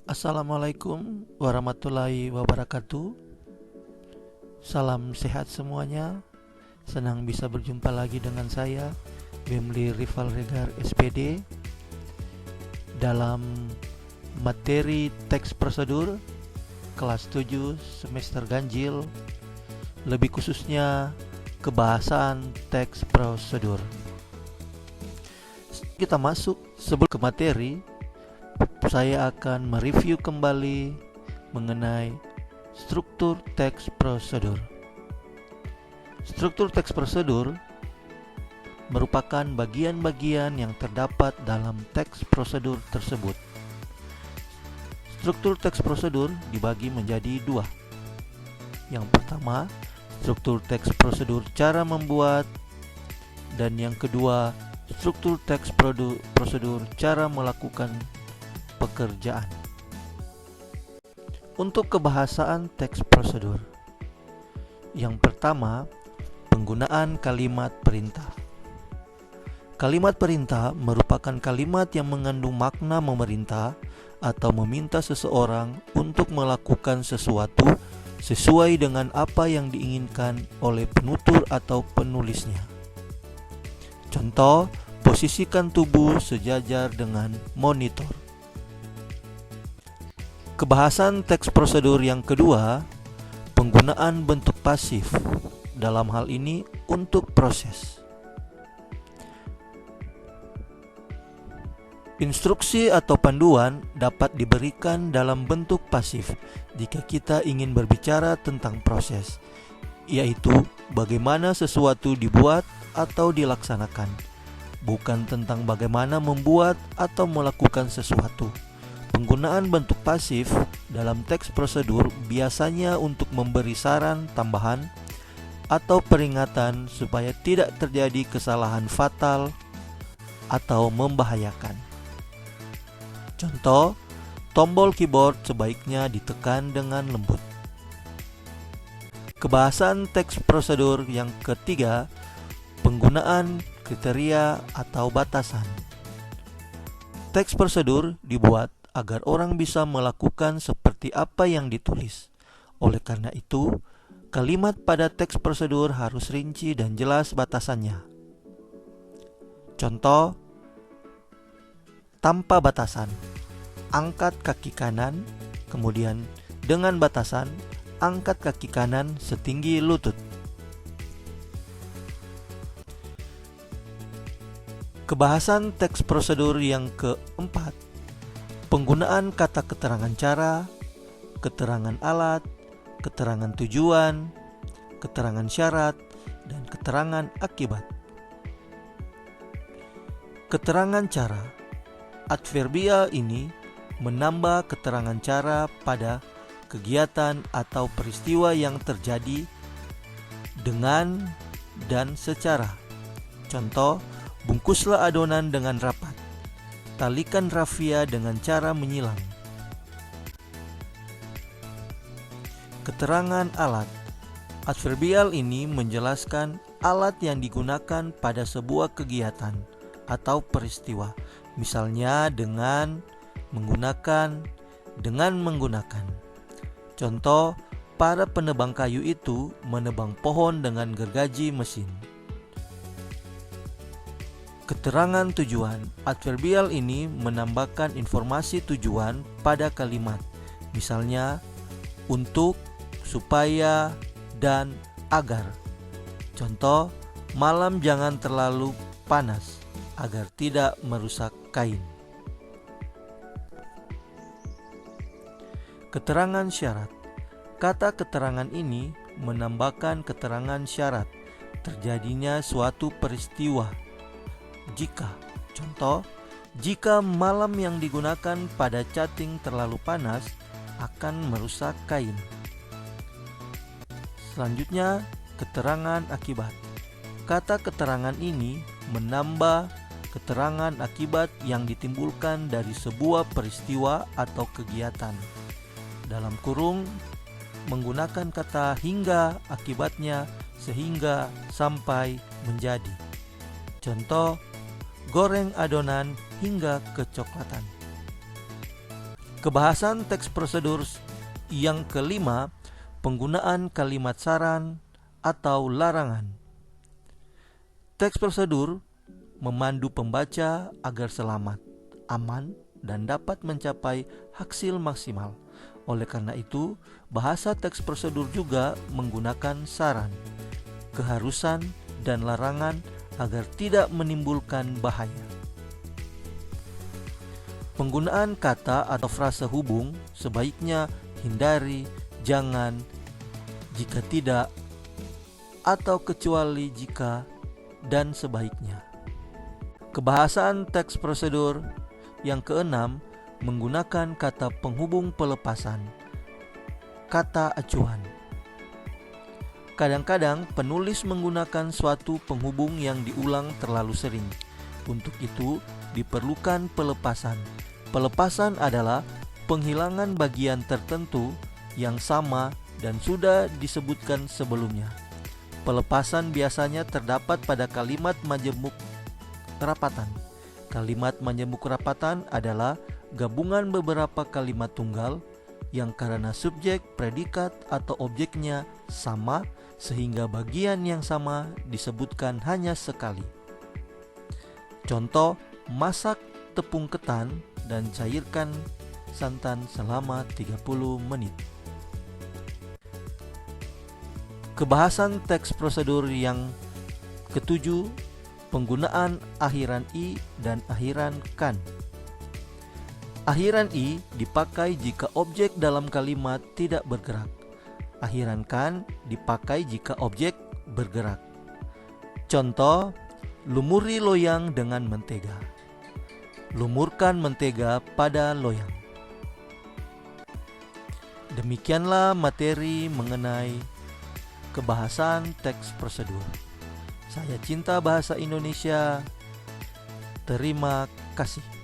Assalamualaikum warahmatullahi wabarakatuh. Salam sehat semuanya. Senang bisa berjumpa lagi dengan saya, Wemli Rival Regar SPD, dalam materi teks prosedur kelas 7 semester ganjil, lebih khususnya kebahasan teks prosedur. Kita masuk sebelum ke materi, saya akan mereview kembali mengenai struktur teks prosedur. Struktur teks prosedur merupakan bagian-bagian yang terdapat dalam teks prosedur tersebut. Struktur teks prosedur dibagi menjadi dua. Yang pertama, struktur teks prosedur cara membuat, dan yang kedua, struktur teks prosedur cara melakukan pekerjaan. Untuk kebahasaan teks prosedur, yang pertama, penggunaan kalimat perintah. Kalimat perintah merupakan kalimat yang mengandung makna memerintah atau meminta seseorang untuk melakukan sesuatu sesuai dengan apa yang diinginkan oleh penutur atau penulisnya. Contoh, posisikan tubuh sejajar dengan monitor. Kebahasan teks prosedur yang kedua, penggunaan bentuk pasif, dalam hal ini untuk proses. Instruksi atau panduan dapat diberikan dalam bentuk pasif jika kita ingin berbicara tentang proses, yaitu bagaimana sesuatu dibuat atau dilaksanakan, bukan tentang bagaimana membuat atau melakukan sesuatu. Penggunaan bentuk pasif dalam teks prosedur biasanya untuk memberi saran tambahan atau peringatan supaya tidak terjadi kesalahan fatal atau membahayakan. Contoh, tombol keyboard sebaiknya ditekan dengan lembut. Kebahasan teks prosedur yang ketiga, penggunaan kriteria atau batasan. Teks prosedur dibuat agar orang bisa melakukan seperti apa yang ditulis. Oleh karena itu, kalimat pada teks prosedur harus rinci dan jelas batasannya. Contoh, tanpa batasan, angkat kaki kanan, kemudian dengan batasan, angkat kaki kanan setinggi lutut. Kebahasan teks prosedur yang keempat, penggunaan kata keterangan cara, keterangan alat, keterangan tujuan, keterangan syarat, dan keterangan akibat. Keterangan cara, adverbial ini menambah keterangan cara pada kegiatan atau peristiwa yang terjadi dengan dan secara. Contoh, bungkuslah adonan dengan rapat. Talikan rafia dengan cara menyilang. Keterangan alat. Adverbial ini menjelaskan alat yang digunakan pada sebuah kegiatan atau peristiwa. Misalnya dengan menggunakan, dengan menggunakan. Contoh, para penebang kayu itu menebang pohon dengan gergaji mesin. Keterangan tujuan. Adverbial ini menambahkan informasi tujuan pada kalimat. Misalnya, untuk, supaya, dan agar. Contoh, malam jangan terlalu panas agar tidak merusak kain. Keterangan syarat. Kata keterangan ini menambahkan keterangan syarat terjadinya suatu peristiwa. Jika, contoh, jika malam yang digunakan pada chatting terlalu panas akan merusak kain. Selanjutnya, keterangan akibat. Kata keterangan ini menambah keterangan akibat yang ditimbulkan dari sebuah peristiwa atau kegiatan. Dalam kurung, menggunakan kata hingga, akibatnya, sehingga, sampai, menjadi. Contoh, goreng adonan hingga kecoklatan. Kebahasan teks prosedur yang kelima, penggunaan kalimat saran atau larangan. Teks prosedur memandu pembaca agar selamat, aman, dan dapat mencapai hasil maksimal. Oleh karena itu, bahasa teks prosedur juga menggunakan saran, keharusan, dan larangan agar tidak menimbulkan bahaya. Penggunaan kata atau frase hubung sebaiknya hindari, jangan, jika tidak, atau kecuali jika, dan sebaiknya. Kebahasan teks prosedur yang keenam menggunakan kata penghubung pelepasan, kata acuan. Kadang-kadang penulis menggunakan suatu penghubung yang diulang terlalu sering. Untuk itu diperlukan pelepasan. Pelepasan adalah penghilangan bagian tertentu yang sama dan sudah disebutkan sebelumnya. Pelepasan biasanya terdapat pada kalimat majemuk rapatan. Kalimat majemuk rapatan adalah gabungan beberapa kalimat tunggal yang karena subjek, predikat, atau objeknya sama sehingga bagian yang sama disebutkan hanya sekali. Contoh, masak tepung ketan dan cairkan santan selama 30 menit. Kebahasan teks prosedur yang ketujuh, penggunaan akhiran i dan akhiran kan. Akhiran i dipakai jika objek dalam kalimat tidak bergerak. Akhiran kan dipakai jika objek bergerak. Contoh, lumuri loyang dengan mentega. Lumurkan mentega pada loyang. Demikianlah materi mengenai kebahasan teks prosedur. Saya Cinta Bahasa Indonesia. Terima kasih.